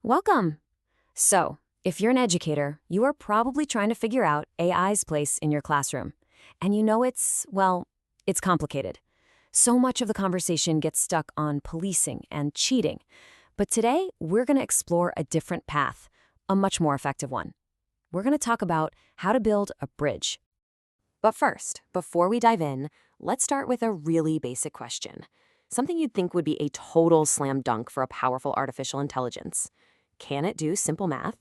Welcome. So, if you're an educator, you are probably trying to figure out AI's place in your classroom. And you know it's complicated. So much of the conversation gets stuck on policing and cheating. But today, we're going to explore a different path, a much more effective one. We're going to talk about how to build a bridge. But first, before we dive in, let's start with a really basic question. Something you'd think would be a total slam dunk for a powerful artificial intelligence. Can it do simple math?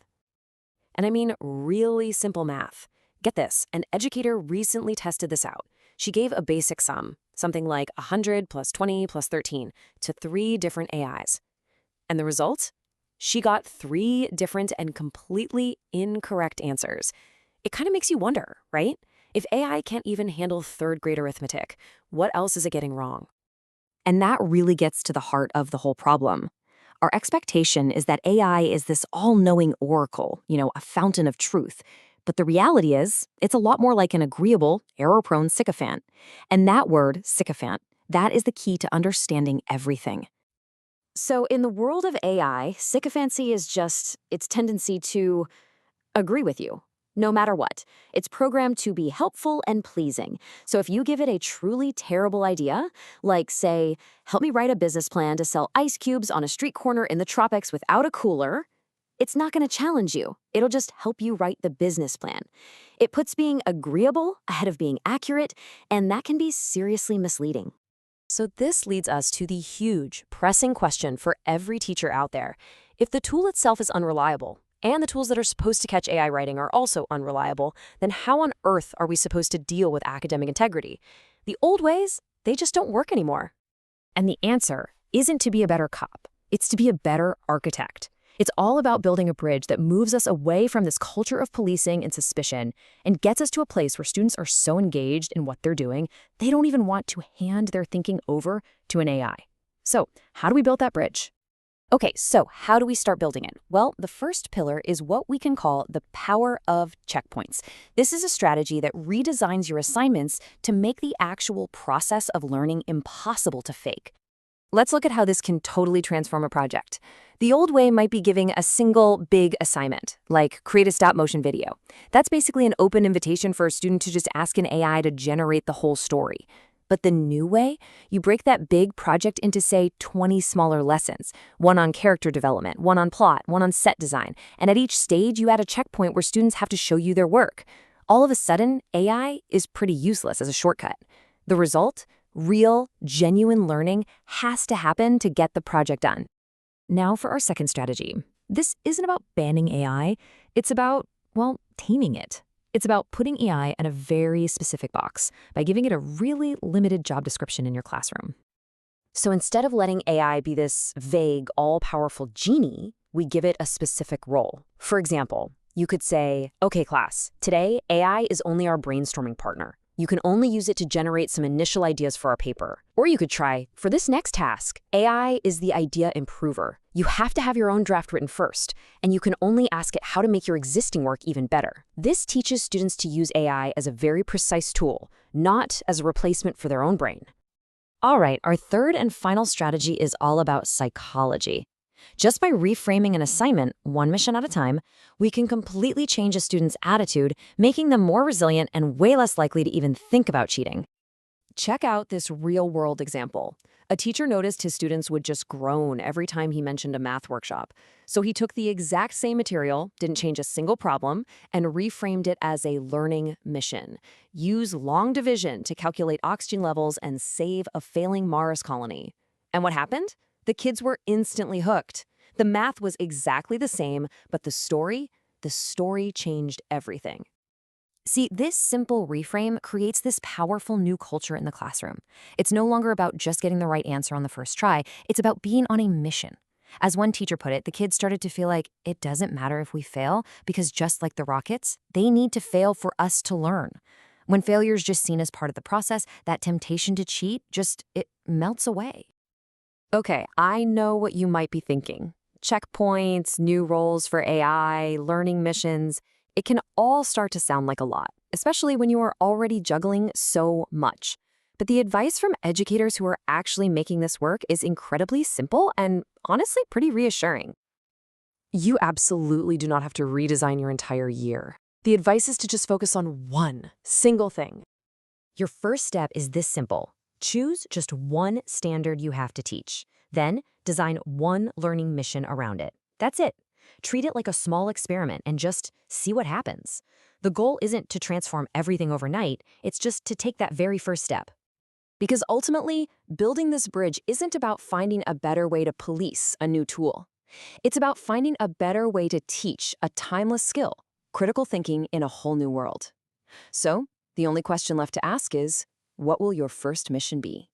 And I mean really simple math. Get this, an educator recently tested this out. She gave a basic sum, something like 100 plus 20 plus 13, to 3 different AIs. And the result? She got 3 different and completely incorrect answers. It kind of makes you wonder, right? If AI can't even handle third-grade arithmetic, what else is it getting wrong? And that really gets to the heart of the whole problem. Our expectation is that AI is this all-knowing oracle, a fountain of truth. But the reality is, it's a lot more like an agreeable, error-prone sycophant. And that word, sycophant, that is the key to understanding everything. So in the world of AI, sycophancy is just its tendency to agree with you, no matter what. It's programmed to be helpful and pleasing. So if you give it a truly terrible idea, like, say, help me write a business plan to sell ice cubes on a street corner in the tropics without a cooler, it's not going to challenge you. It'll just help you write the business plan. It puts being agreeable ahead of being accurate, and that can be seriously misleading. So this leads us to the huge, pressing question for every teacher out there. If the tool itself is unreliable, and the tools that are supposed to catch AI writing are also unreliable, then how on earth are we supposed to deal with academic integrity? The old ways, they just don't work anymore. And the answer isn't to be a better cop. It's to be a better architect. It's all about building a bridge that moves us away from this culture of policing and suspicion and gets us to a place where students are so engaged in what they're doing, they don't even want to hand their thinking over to an AI. So, how do we build that bridge? Okay, so how do we start building it? Well, the first pillar is what we can call the power of checkpoints. This is a strategy that redesigns your assignments to make the actual process of learning impossible to fake. Let's look at how this can totally transform a project. The old way might be giving a single big assignment, like create a stop-motion video. That's basically an open invitation for a student to just ask an AI to generate the whole story. But the new way, you break that big project into, say, 20 smaller lessons, one on character development, one on plot, one on set design, and at each stage you add a checkpoint where students have to show you their work. All of a sudden, AI is pretty useless as a shortcut. The result? Real, genuine learning has to happen to get the project done. Now for our second strategy. This isn't about banning AI, it's about, taming it. It's about putting AI in a very specific box by giving it a really limited job description in your classroom. So instead of letting AI be this vague, all-powerful genie, we give it a specific role. For example, you could say, okay, class, today AI is only our brainstorming partner. You can only use it to generate some initial ideas for our paper. Or you could try, for this next task, AI is the idea improver. You have to have your own draft written first, and you can only ask it how to make your existing work even better. This teaches students to use AI as a very precise tool, not as a replacement for their own brain. All right, our third and final strategy is all about psychology. Just by reframing an assignment, one mission at a time, we can completely change a student's attitude, making them more resilient and way less likely to even think about cheating. Check out this real-world example. A teacher noticed his students would just groan every time he mentioned a math workshop. So he took the exact same material, didn't change a single problem, and reframed it as a learning mission. Use long division to calculate oxygen levels and save a failing Mars colony. And what happened? The kids were instantly hooked. The math was exactly the same, but the story changed everything. See, this simple reframe creates this powerful new culture in the classroom. It's no longer about just getting the right answer on the first try. It's about being on a mission. As one teacher put it, the kids started to feel like it doesn't matter if we fail, because just like the rockets, they need to fail for us to learn. When failure is just seen as part of the process, that temptation to cheat it melts away. Okay, I know what you might be thinking. Checkpoints, new roles for AI, learning missions, it can all start to sound like a lot, especially when you are already juggling so much. But the advice from educators who are actually making this work is incredibly simple and honestly pretty reassuring. You absolutely do not have to redesign your entire year. The advice is to just focus on one single thing. Your first step is this simple. Choose just one standard you have to teach. Then, design one learning mission around it. That's it. Treat it like a small experiment and just see what happens. The goal isn't to transform everything overnight, it's just to take that very first step. Because ultimately, building this bridge isn't about finding a better way to police a new tool. It's about finding a better way to teach a timeless skill, critical thinking in a whole new world. So, the only question left to ask is, what will your first mission be?